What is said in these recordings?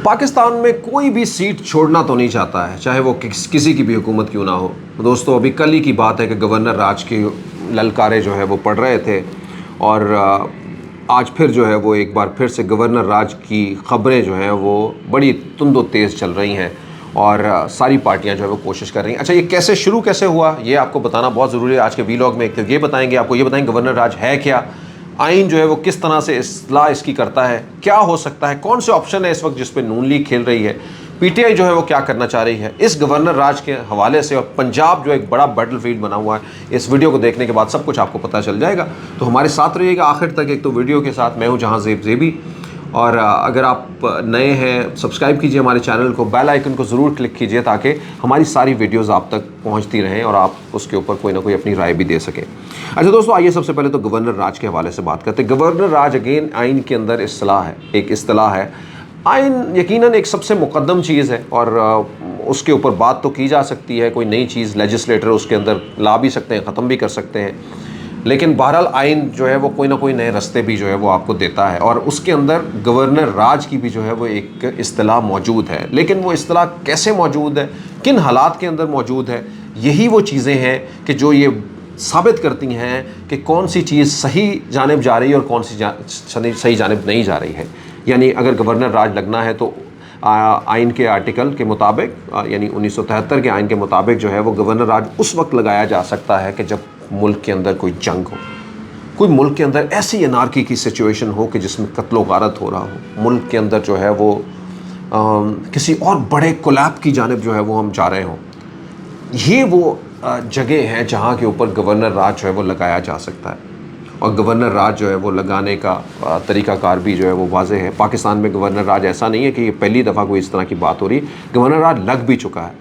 पाकिस्तान में कोई भी सीट छोड़ना तो नहीं चाहता है, चाहे वो किसी की भी हुकूमत क्यों ना हो। दोस्तों, अभी कल ही की बात है कि गवर्नर राज की ललकारे जो है वो पढ़ रहे थे और आज फिर जो है वो एक बार फिर से गवर्नर राज की ख़बरें जो हैं वो बड़ी तुंदो तेज़ चल रही हैं और सारी पार्टियां जो है वो कोशिश कर रही हैं। अच्छा, ये कैसे हुआ ये आपको बताना बहुत ज़रूरी है। आज के वीलॉग में ये बताएंगे, आपको ये बताएंगे गवर्नर राज है क्या, आइन जो है वो किस तरह से इस्लाह इसकी करता है, क्या हो सकता है, कौन से ऑप्शन है इस वक्त जिस पे नून लीग खेल रही है, पीटीआई जो है वो क्या करना चाह रही है, इस गवर्नर राज के हवाले से। और पंजाब जो एक बड़ा बैटलफील्ड बना हुआ है, इस वीडियो को देखने के बाद सब कुछ आपको पता चल जाएगा। तो हमारे साथ रहिएगा आखिर तक। एक तो वीडियो के साथ मैं हूँ जहाँ ज़ेबी, और अगर आप नए हैं सब्सक्राइब कीजिए हमारे चैनल को, बेल आइकन को ज़रूर क्लिक कीजिए ताकि हमारी सारी वीडियोस आप तक पहुंचती रहें और आप उसके ऊपर कोई ना कोई अपनी राय भी दे सकें। अच्छा दोस्तों, आइए सबसे पहले तो गवर्नर राज के हवाले से बात करते हैं। गवर्नर राज अगेन आइन के अंदर एक इस्तिलाह है। आइन यकीनन एक सबसे मुकद्दम चीज़ है और उसके ऊपर बात तो की जा सकती है, कोई नई चीज़ लेजिस्लेटर उसके अंदर ला भी सकते हैं, ख़त्म भी कर सकते हैं, लेकिन बहरहाल आइन जो है वो कोई ना कोई नए रास्ते भी जो है वो आपको देता है और उसके अंदर गवर्नर राज की भी जो है वो एक इस्तिलाह मौजूद है। लेकिन वो इस्तिलाह कैसे मौजूद है, किन हालात के अंदर मौजूद है, यही वो चीज़ें हैं कि जो ये साबित करती हैं कि कौन सी चीज़ सही जानिब जा रही है और कौन सी सही जानिब नहीं जा रही है। यानी अगर गवर्नर राज लगना है तो आइन के आर्टिकल के मुताबिक, यानी 1973 के आइन के मुताबिक जो है वो गवर्नर राज उस वक्त लगाया जा सकता है कि जब मुल्क के अंदर कोई जंग हो, कोई मुल्क के अंदर ऐसी अनार्की की सिचुएशन हो कि जिसमें कत्लो गारत हो रहा हो, मुल्क के अंदर जो है वो किसी और बड़े कोलैप की जानिब जो है वो हम जा रहे हों। ये वो जगह है जहाँ के ऊपर गवर्नर राज जो है वो लगाया जा सकता है और गवर्नर राज जो है वो लगाने का तरीक़ाकार भी जो है वो वाज़ेह है। पाकिस्तान में गवर्नर राज ऐसा नहीं है कि ये पहली दफ़ा कोई इस तरह की बात हो रही, गवर्नर राज लग भी चुका है।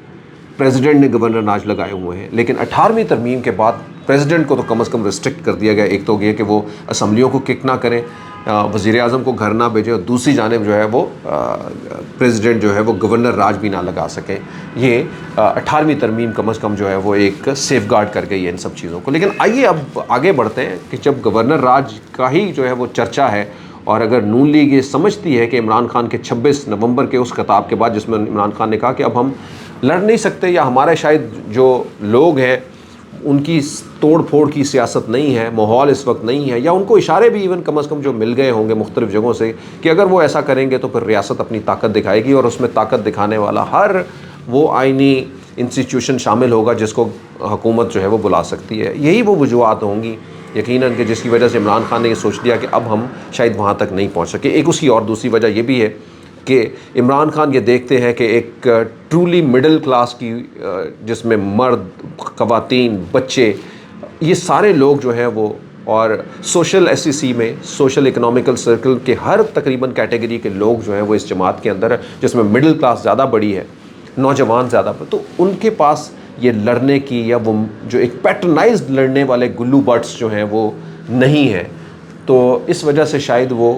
प्रेसिडेंट ने गवर्नर राज लगाए हुए हैं, लेकिन 18वीं तरमीम के बाद प्रेसिडेंट को तो कम से कम रिस्ट्रिक्ट कर दिया गया। एक तो ये कि वो असम्बलियों को किक ना करें, वज़ीर आज़म को घर ना भेजें, और दूसरी जानिब जो है वो प्रेसिडेंट जो है वो गवर्नर राज भी ना लगा सकें। ये 18वीं तरमीम कम से कम जो है वो एक सेफ गार्ड कर गई है इन सब चीज़ों को। लेकिन आइए अब आगे बढ़ते हैं कि जब गवर्नर राज का ही जो है वो चर्चा है और अगर नून लीग ये समझती है कि इमरान खान के 26 नवंबर के उस खिताब के बाद जिसमें इमरान खान ने कहा कि अब हम लड़ नहीं सकते, या हमारे शायद जो लोग हैं उनकी तोड़ फोड़ की सियासत नहीं है, माहौल इस वक्त नहीं है, या उनको इशारे भी इवन कम अज़ कम जो मिल गए होंगे मुख्तलिफ़ जगहों से कि अगर वो ऐसा करेंगे तो फिर रियासत अपनी ताकत दिखाएगी और उसमें ताकत दिखाने वाला हर वो आइनी इंस्टीट्यूशन शामिल होगा जिसको हुकूमत जो है वो बुला सकती है। यही वो वजूहत होंगी यकीनन कि जिसकी वजह से इमरान खान ने ये सोच लिया कि अब हम शायद वहाँ तक नहीं पहुँच सके। एक उसकी और दूसरी वजह ये भी है कि इमरान खान ये देखते हैं कि एक ट्रूली मिडिल क्लास की, जिसमें मर्द, ख़वातीन, बच्चे, ये सारे लोग जो हैं वो, और सोशल एसईसी में सोशल इकोनॉमिकल सर्कल के हर तकरीबन कैटेगरी के लोग जो हैं वो इस जमात के अंदर है, जिसमें मिडिल क्लास ज़्यादा बड़ी है, नौजवान ज़्यादा, तो उनके पास ये लड़ने की या वो जो एक पैटर्नाइज्ड लड़ने वाले गुल्लू बट्स जो हैं वो नहीं है। तो इस वजह से शायद वो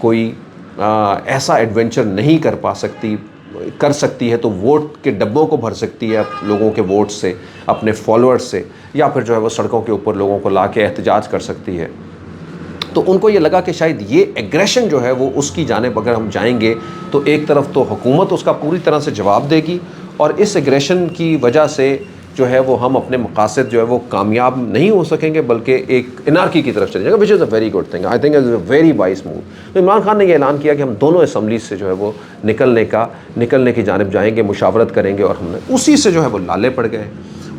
कोई ऐसा एडवेंचर नहीं कर सकती है तो वोट के डब्बों को भर सकती है लोगों के वोट से, अपने फॉलोअर्स से, या फिर जो है वो सड़कों के ऊपर लोगों को ला के एहतजाज कर सकती है। तो उनको ये लगा कि शायद ये एग्रेशन जो है वो उसकी जानिब अगर हम जाएंगे तो एक तरफ तो हुकूमत उसका पूरी तरह से जवाब देगी और इस एग्रेशन की वजह से जो है वो हम अपने मकासद जो है वो कामयाब नहीं हो सकेंगे, बल्कि एक एनार्की की तरफ चले जाएगा, which is a very good thing. I think is a very vice move. तो इमरान खान ने ये ऐलान किया कि हम दोनों असम्बली से जो है वो निकलने की जानिब जाएंगे, मुशावरत करेंगे, और हमने उसी से जो है वो लाले पड़ गए।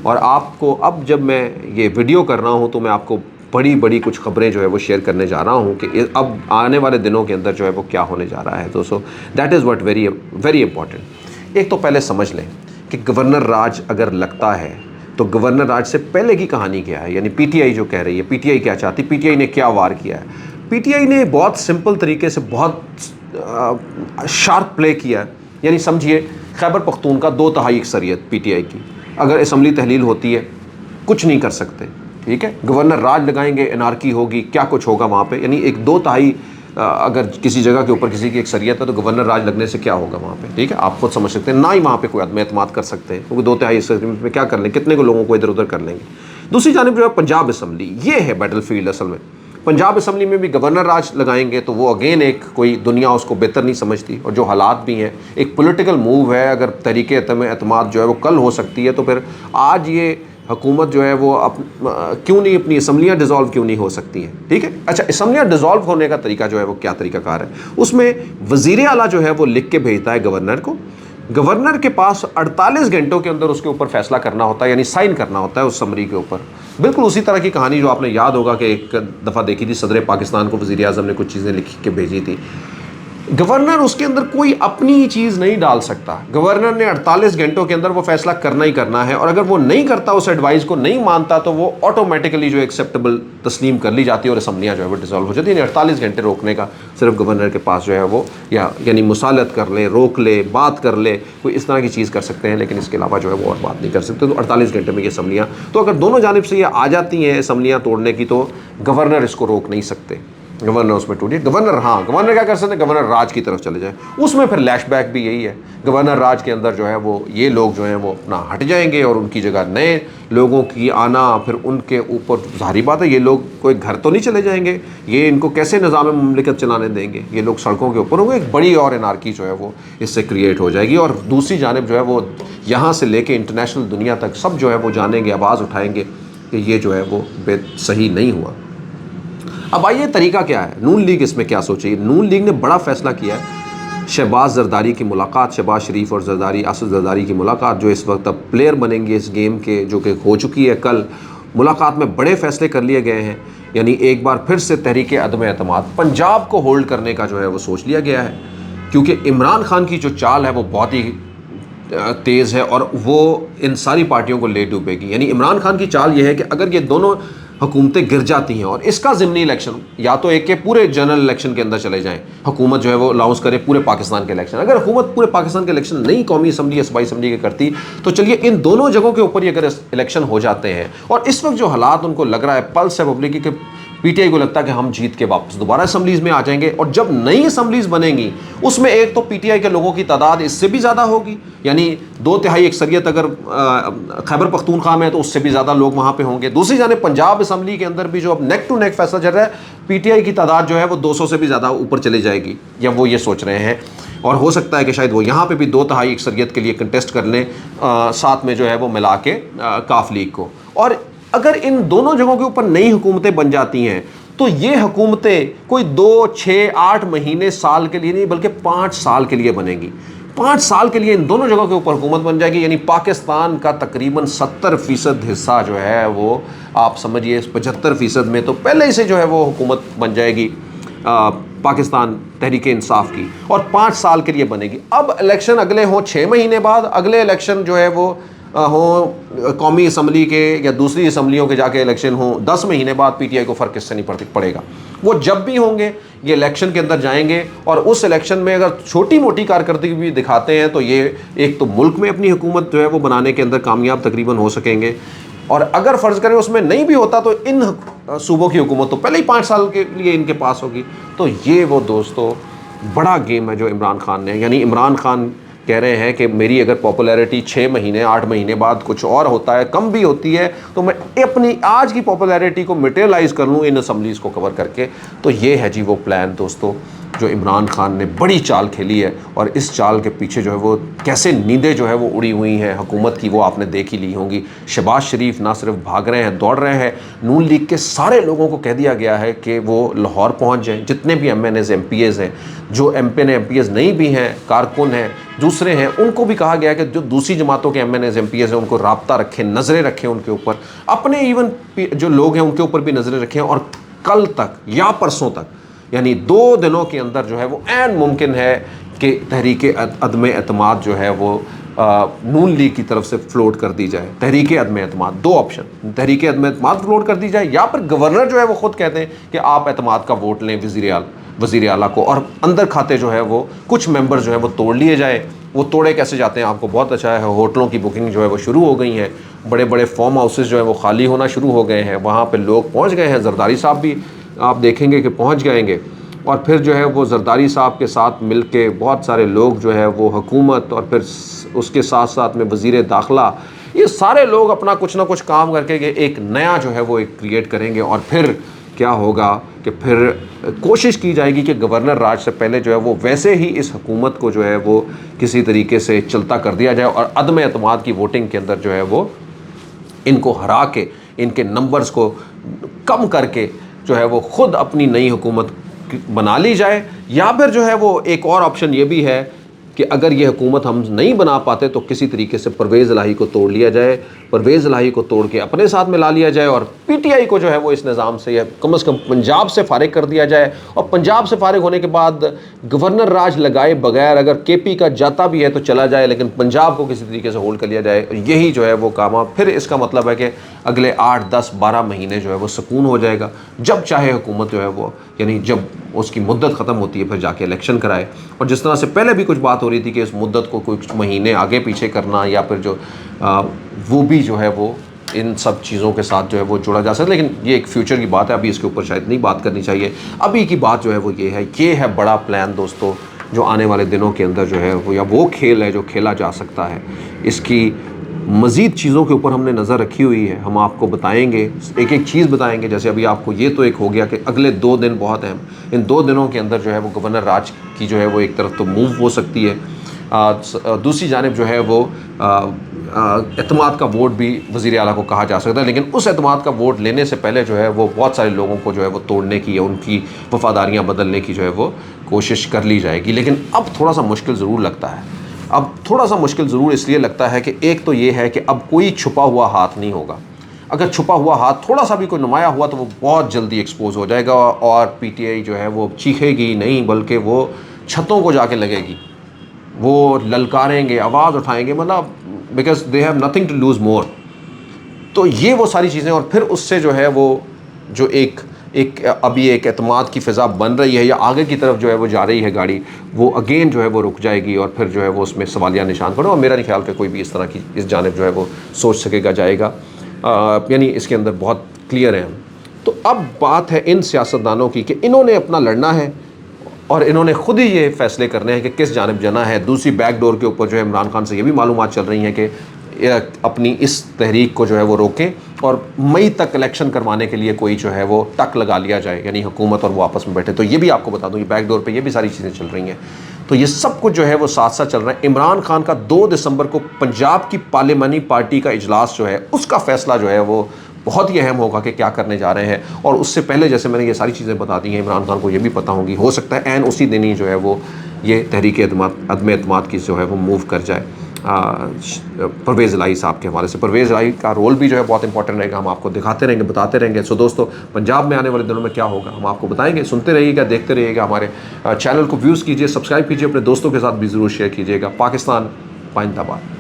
और आपको अब जब मैं ये वीडियो कर रहा हूँ तो मैं आपको बड़ी कुछ खबरें जो है वो शेयर करने जा रहा हूँ कि अब आने वाले दिनों के अंदर जो है वो क्या होने जा रहा है दोस्तों। That is what very important. एक तो पहले समझ लें कि गवर्नर राज अगर लगता है तो गवर्नर राज से पहले की कहानी क्या है, यानी पीटीआई जो कह रही है, पीटीआई क्या चाहती, पीटीआई ने क्या वार किया है। पीटीआई ने बहुत सिंपल तरीके से बहुत शार्प प्ले किया है। यानी समझिए खैबर पख्तूनख्वा 2/3 अक्सरियत पीटीआई की, अगर असम्बली तहलील होती है कुछ नहीं कर सकते, ठीक है, गवर्नर राज लगाएंगे, एनार्की होगी, क्या कुछ होगा वहाँ पे। यानी एक 2/3 अगर किसी जगह के ऊपर किसी की अक्सरियत है तो गवर्नर राज लगने से क्या होगा वहाँ पे, ठीक है, आप खुद समझ सकते हैं। ना ही वहाँ पे कोई आदमी एतमाद कर सकते हैं, क्योंकि 2/3 में क्या कर लेंगे, कितने को लोगों को इधर उधर कर लेंगे। दूसरी जानिब जो है पंजाब असम्बली, ये है बैटल फील्ड असल में। पंजाब असम्बली में भी गवर्नर राज लगाएंगे तो वो अगेन एक कोई दुनिया उसको बेहतर नहीं समझती, और जो हालात भी हैं, एक पॉलिटिकल मूव है, अगर तहरीके एतमाद जो है वो कल हो सकती है, तो फिर आज ये हुकूमत जो है वो क्यों नहीं अपनी असम्बलियाँ डिज़ोल्व क्यों नहीं हो सकती हैं, ठीक है। अच्छा, असम्बलियाँ डिज़ोल्व होने का तरीका जो है वो क्या तरीकाकार है, उसमें वज़ीर आला जो है वो लिख के भेजता है गवर्नर को, गवर्नर के पास 48 घंटों के अंदर उसके ऊपर फैसला करना होता है, यानी साइन करना होता है उस समरी के ऊपर। बिल्कुल उसी तरह की कहानी जो आपने याद होगा कि एक दफ़ा देखी थी, सदर पाकिस्तान को वज़ीर आज़म ने कुछ चीज़ें लिख के भेजी थी, गवर्नर उसके अंदर कोई अपनी चीज़ नहीं डाल सकता, गवर्नर ने 48 घंटों के अंदर वो फैसला करना ही करना है, और अगर वो नहीं करता, उस एडवाइस को नहीं मानता, तो वो ऑटोमेटिकली जो एक्सेप्टेबल तस्लीम कर ली जाती है और असम्बलियाँ जो है वो डिसॉल्व हो जाती है। 48 घंटे रोकने का सिर्फ गवर्नर के पास जो है वो यानी मुसालत कर ले, रोक ले, बात कर ले, कोई इस तरह की चीज़ कर सकते हैं, लेकिन इसके अलावा जो है वो और बात नहीं कर सकते। तो 48 घंटे में ये असम्बलियाँ, तो अगर दोनों जानिब से ये आ जाती हैं असम्बलियाँ तोड़ने की, तो गवर्नर इसको रोक नहीं सकते, गवर्नर उसमें टूटिए। गवर्नर, हाँ, गवर्नर क्या कर सकते हैं, गवर्नर राज की तरफ चले जाए, उसमें फिर लैशबैक भी यही है, गवर्नर राज के अंदर जो है वो ये लोग जो हैं वो अपना हट जाएंगे और उनकी जगह नए लोगों की आना, फिर उनके ऊपर ज़ाहिर बात है ये लोग कोई घर तो नहीं चले जाएंगे, ये इनको कैसे निज़ाम मुमलिकत चलाने देंगे, ये लोग सड़कों के ऊपर होंगे, एक बड़ी और एनार्की जो है वो इससे क्रिएट हो जाएगी। और दूसरी जानिब जो है वो यहाँ से लेके इंटरनेशनल दुनिया तक सब जो है वो जानेंगे, आवाज़ उठाएंगे कि ये जो है वो सही नहीं हुआ। अब आइए तरीका क्या है, नून लीग इसमें क्या सोची। नून लीग ने बड़ा फैसला किया है, शहबाज जरदारी की मुलाकात, शहबाज शरीफ और जरदारी, असद जरदारी की मुलाकात, जो इस वक्त अब प्लेयर बनेंगे इस गेम के, जो कि हो चुकी है कल, मुलाकात में बड़े फैसले कर लिए गए हैं, यानी एक बार फिर से तहरीके अदम एतमाद पंजाब को होल्ड करने का जो है वो सोच लिया गया है, क्योंकि इमरान खान की जो चाल है वो बहुत ही तेज़ है और वो इन सारी पार्टियों को ले डूबेगी। यानी इमरान खान की चाल ये है कि अगर ये दोनों हुकूमतें गिर जाती हैं और इसका ज़िमनी इलेक्शन, या तो एक के पूरे जनरल इलेक्शन के अंदर चले जाएं, हुकूमत जो है वो अनाउंस करे पूरे पाकिस्तान के इलेक्शन, अगर हुकूमत पूरे पाकिस्तान के इलेक्शन नहीं कौमी असम्बली या सूबाई असम्बली के करती, तो चलिए इन दोनों जगहों के ऊपर ही अगर इलेक्शन हो जाते हैं, और इस वक्त जो हालात उनको लग रहा है, पल्स है पब्लिक की, पीटीआई को लगता है कि हम जीत के वापस दोबारा असम्बलीज़ में आ जाएंगे, और जब नई असम्बलीज़ बनेंगी उसमें एक तो पीटीआई के लोगों की तादाद इससे भी ज़्यादा होगी, यानी 2/3 अक्सरियत अगर खैबर पख्तूनख्वा में है तो उससे भी ज़्यादा लोग वहाँ पे होंगे। दूसरी जाने पंजाब असम्बली के अंदर भी जो अब नेक टू नेक फैसला चल रहा है, पीटीआई की तादाद जो है वो 200 से भी ज़्यादा ऊपर चली जाएगी, या वो ये सोच रहे हैं, और हो सकता है कि शायद वो यहाँ पे भी 2/3 अक्सरियत के लिए कंटेस्ट कर लें, साथ में जो है वो मिला के काफ लीग को। और अगर इन दोनों जगहों के ऊपर नई हुकूमतें बन जाती हैं, तो ये हुकूमतें कोई 2, 6, 8 महीने, साल के लिए नहीं, बल्कि 5 साल के लिए बनेंगी। 5 साल के लिए इन दोनों जगहों के ऊपर हुकूमत बन जाएगी, यानी पाकिस्तान का तकरीबन 70% हिस्सा जो है वो आप समझिए 75% में तो पहले से जो है वो हुकूमत बन जाएगी पाकिस्तान तहरीक इंसाफ की, और 5 साल के लिए बनेगी। अब इलेक्शन अगले हों 6 महीने बाद, अगले इलेक्शन जो है वो हो कौमी असम्बली के या दूसरी असम्बलियों के जाके इलेक्शन हो 10 महीने बाद, पीटीआई को फ़र्क किससे नहीं पड़ेगा। वो जब भी होंगे ये इलेक्शन के अंदर जाएंगे, और उस इलेक्शन में अगर छोटी मोटी कारकर्दगी भी दिखाते हैं तो ये एक तो मुल्क में अपनी हुकूमत जो है वो बनाने के अंदर कामयाब तकरीबन हो सकेंगे, और अगर फ़र्ज़ करें उसमें नहीं भी होता तो इन सूबों की हुकूमत तो पहले ही 5 साल के लिए इनके पास होगी। तो ये वो दोस्तों बड़ा गेम है जो इमरान खान ने, यानी इमरान खान कह रहे हैं कि मेरी अगर पॉपुलैरिटी 6 महीने 8 महीने बाद कुछ और होता है, कम भी होती है, तो मैं अपनी आज की पॉपुलैरिटी को मटेरियलाइज कर लूँ इन असम्बलीज़ को कवर करके। तो ये है जी वो प्लान दोस्तों जो इमरान खान ने बड़ी चाल खेली है, और इस चाल के पीछे जो है वो कैसे नींदें जो है वो उड़ी हुई हैं हुकूमत की, वो आपने देख ही ली होंगी। शहबाज शरीफ ना सिर्फ भाग रहे हैं, दौड़ रहे हैं, नून लीग के सारे लोगों को कह दिया गया है कि वो लाहौर पहुंच जाएं, जितने भी MNAs MPAs हैं, जो MP MPAs नहीं भी हैं, कारकुन हैं, दूसरे हैं, उनको भी कहा गया है कि जो दूसरी जमातों के MNAs MPAs हैं उनको राब्ता रखें, नज़रें रखें उनके ऊपर, अपने इवन जो लोग हैं उनके ऊपर भी नज़रें रखें, और कल तक या परसों तक, यानी 2 दिनों के अंदर जो है वो ऐन मुमकिन है कि तहरीक अदम एतमाद जो है वो नून लीग की तरफ से फ्लोट कर दी जाए। तहरीक अदम एतमाद, 2 ऑप्शन, तहरीक अदम एतमाद फ्लोट कर दी जाए, या फिर गवर्नर जो है वो खुद कहते हैं कि आप एतमाद का वोट लें वज़ीर आला को, और अंदर खाते जो है वो कुछ मेंबर जो है वो तोड़ लिए जाए। वो तोड़े कैसे जाते हैं आपको बहुत अच्छा है, होटलों की बुकिंग जो है वो शुरू हो गई है, बड़े बड़े फार्म हाउसेस जो है वो खाली होना शुरू हो गए हैं, वहाँ पर लोग पहुँच गए हैं, जरदारी साहब भी आप देखेंगे कि पहुँच जाएंगे, और फिर जो है वो जरदारी साहब के साथ मिल के बहुत सारे लोग जो है वो हुकूमत, और फिर उसके साथ साथ में वज़ीर दाखिला, ये सारे लोग अपना कुछ ना कुछ काम करके एक नया जो है वो एक क्रिएट करेंगे, और फिर کیا ہوگا کہ پھر کوشش کی جائے گی کہ گورنر راج سے پہلے جو ہے وہ ویسے ہی اس حکومت کو جو ہے وہ کسی طریقے سے چلتا کر دیا جائے اور عدم اعتماد کی ووٹنگ کے اندر جو ہے وہ ان کو ہرا کے ان کے نمبرز کو کم کر کے جو ہے وہ خود اپنی نئی حکومت بنا لی جائے. یا پھر جو ہے وہ ایک اور آپشن یہ بھی ہے کہ اگر یہ حکومت ہم نہیں بنا پاتے تو کسی طریقے سے پرویز الہی کو توڑ لیا جائے, پرویز الہی کو توڑ کے اپنے ساتھ ملا لیا جائے اور پی ٹی آئی کو جو ہے وہ اس نظام سے یا کم از کم پنجاب سے فارغ کر دیا جائے, اور پنجاب سے فارغ ہونے کے بعد گورنر راج لگائے بغیر اگر کے پی کا جاتا بھی ہے تو چلا جائے, لیکن پنجاب کو کسی طریقے سے ہولڈ کر لیا جائے. یہی جو ہے وہ کام پھر اس کا مطلب ہے کہ اگلے 8, 10, 12 مہینے جو ہے وہ سکون ہو جائے گا. جب چاہے حکومت جو ہے وہ یعنی جب اس کی مدت ختم ہوتی ہے پھر جا کے الیکشن کرائے. اور جس طرح سے پہلے بھی کچھ بات ہو رہی تھی کہ اس مدت کو کچھ مہینے آگے پیچھے کرنا یا پھر جو وہ بھی جو ہے وہ ان سب چیزوں کے ساتھ جو ہے وہ جوڑا جا سکتا ہے, لیکن یہ ایک فیوچر کی بات ہے, ابھی اس کے اوپر شاید نہیں بات کرنی چاہیے. ابھی کی بات جو ہے وہ یہ ہے بڑا پلان دوستو جو آنے والے دنوں کے اندر جو ہے وہ یا وہ کھیل ہے جو کھیلا جا سکتا ہے. اس کی مزید چیزوں کے اوپر ہم نے نظر رکھی ہوئی ہے, ہم آپ کو بتائیں گے, ایک ایک چیز بتائیں گے. جیسے ابھی آپ کو یہ تو ایک ہو گیا کہ اگلے 2 دن بہت اہم, ان 2 دنوں کے اندر جو ہے وہ گورنر راج کی جو ہے وہ ایک طرف تو موو ہو سکتی ہے, دوسری جانب جو ہے وہ اعتماد کا ووٹ بھی وزیر اعلیٰ کو کہا جا سکتا ہے, لیکن اس اعتماد کا ووٹ لینے سے پہلے جو ہے وہ بہت سارے لوگوں کو جو ہے وہ توڑنے کی یا ان کی وفاداریاں بدلنے کی جو ہے وہ کوشش کر لی جائے گی. لیکن اب تھوڑا سا مشکل ضرور لگتا ہے, اب تھوڑا سا مشکل ضرور اس لیے لگتا ہے کہ ایک تو یہ ہے کہ اب کوئی چھپا ہوا ہاتھ نہیں ہوگا. اگر چھپا ہوا ہاتھ تھوڑا سا بھی کوئی نمایاں ہوا تو وہ بہت جلدی ایکسپوز ہو جائے گا, اور پی ٹی آئی جو ہے وہ چیخے گی نہیں بلکہ وہ چھتوں کو جا کے لگے گی, وہ للکاریں گے, آواز اٹھائیں گے, مطلب because they have nothing to lose more. تو یہ وہ ساری چیزیں, اور پھر اس سے جو ہے وہ جو ایک ابھی ایک اعتماد کی فضا بن رہی ہے یا آگے کی طرف جو ہے وہ جا رہی ہے گاڑی, وہ اگین جو ہے وہ رک جائے گی اور پھر جو ہے وہ اس میں سوالیہ نشان پڑے. اور میرا نہیں خیال کہ کوئی بھی اس طرح کی اس جانب جو ہے وہ سوچ سکے گا جائے گا, یعنی اس کے اندر بہت کلیئر ہیں ہم. تو اب بات ہے ان سیاستدانوں کی کہ انہوں نے اپنا لڑنا ہے اور انہوں نے خود ہی یہ فیصلے کرنے ہیں کہ کس جانب جانا ہے. دوسری بیک ڈور کے اوپر جو ہے عمران خان سے یہ بھی معلومات چل رہی ہیں کہ اپنی اس تحریک کو جو ہے وہ روکیں اور مئی تک الیکشن کروانے کے لیے کوئی جو ہے وہ ٹک لگا لیا جائے, یعنی حکومت اور وہ آپس میں بیٹھے. تو یہ بھی آپ کو بتا دوں, یہ بیک ڈور پہ یہ بھی ساری چیزیں چل رہی ہیں. تو یہ سب کچھ جو ہے وہ ساتھ ساتھ چل رہا ہے. عمران خان کا 2 دسمبر کو پنجاب کی پارلیمانی پارٹی کا اجلاس جو ہے اس کا فیصلہ جو ہے وہ بہت ہی اہم ہوگا کہ کیا کرنے جا رہے ہیں. اور اس سے پہلے جیسے میں نے یہ ساری چیزیں بتا دی ہیں, عمران خان کو یہ بھی پتہ ہوں گی, ہو سکتا ہے عین اسی دن ہی جو ہے وہ یہ تحریک عدم اعتماد کی جو ہے وہ موو کر جائے پرویز الہی صاحب کے حوالے سے. پرویز الہی کا رول بھی جو ہے بہت امپورٹنٹ رہے گا, ہم آپ کو دکھاتے رہیں گے, بتاتے رہیں گے. سو دوستو, پنجاب میں آنے والے دنوں میں کیا ہوگا ہم آپ کو بتائیں گے. سنتے رہیے گا, دیکھتے رہیے گا, ہمارے چینل کو ویوز کیجیے, سبسکرائب کیجیے, اپنے دوستوں کے ساتھ بھی ضرور شیئر کیجیے گا. پاکستان پائندہ باد.